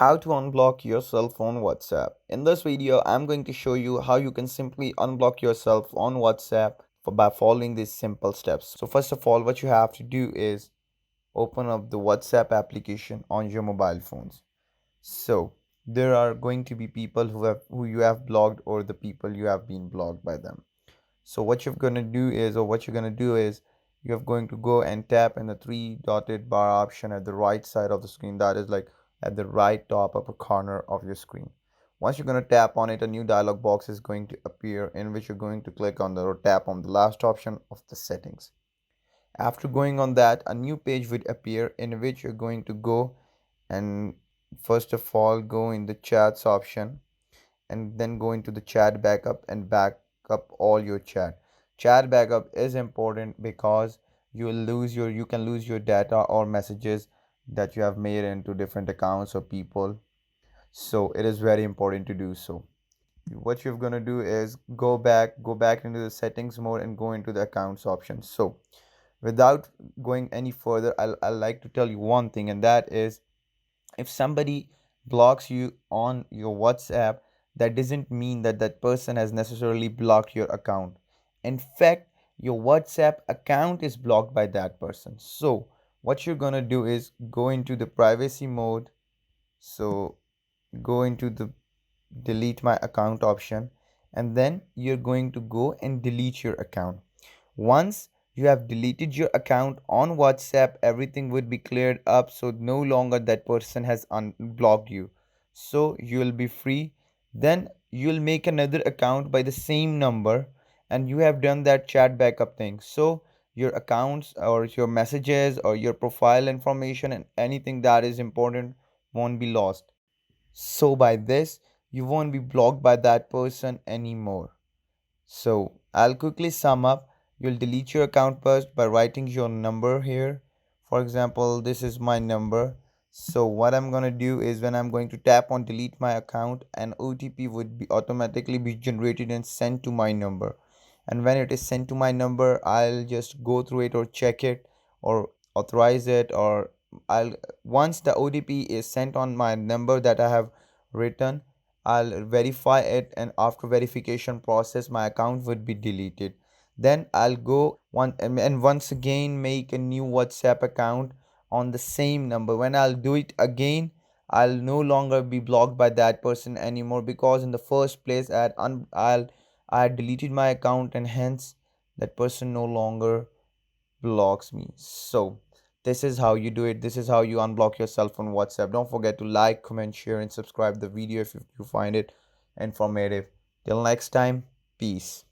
How to unblock your cell phone WhatsApp. In this video, I'm going to show you how you can simply unblock yourself on WhatsApp by following these simple steps. So first of all, what you have to do is open up the WhatsApp application on your mobile phones. So there are going to be people who you have blocked or the people you have been blocked by them. So what you're gonna do is you're going to go and tap in the three dotted bar option at the right side of the screen. That is like at the right top upper corner of your screen. Once you're gonna tap on it, a new dialog box is going to appear in which you're going to click on the or tap on the last option of the settings. After going on that, a new page would appear in which you're going to go and first of all go in the chats option and then go into the chat backup and back up all your chat backup is important because you can lose your data or messages that you have made into different accounts or people, so it is very important to do so. What you're going to do is go back into the settings mode and go into the accounts option. So without going any further, I'll like to tell you one thing, and that is if somebody blocks you on your WhatsApp, that doesn't mean that that person has necessarily blocked your account. In fact, your WhatsApp account is blocked by that person. So what you're gonna do is go into the privacy mode. So go into the delete my account option, and then you're going to go and delete your account. Once you have deleted your account on WhatsApp, everything would be cleared up, so no longer that person has unblocked you. So you'll be free. Then you'll make another account by the same number, and you have done that chat backup thing. So your accounts or your messages or your profile information and anything that is important won't be lost. So by this, you won't be blocked by that person anymore. So I'll quickly sum up. You'll delete your account first by writing your number here. For example, this is my number. So what I'm going to do is when I'm going to tap on delete my account, an OTP would be automatically be generated and sent to my number. And when it is sent to my number, I'll just go through it or check it or authorize it, or I'll once the OTP is sent on my number that I have written, I'll verify it, and after verification process my account would be deleted. Then I'll go and once again make a new WhatsApp account on the same number. When I'll do it again, I'll no longer be blocked by that person anymore, because in the first place I had deleted my account, and hence that person no longer blocks me. So this is how you do it. This is how you unblock yourself on WhatsApp. Don't forget to like, comment, share, and subscribe the video if you find it informative. Till next time, peace.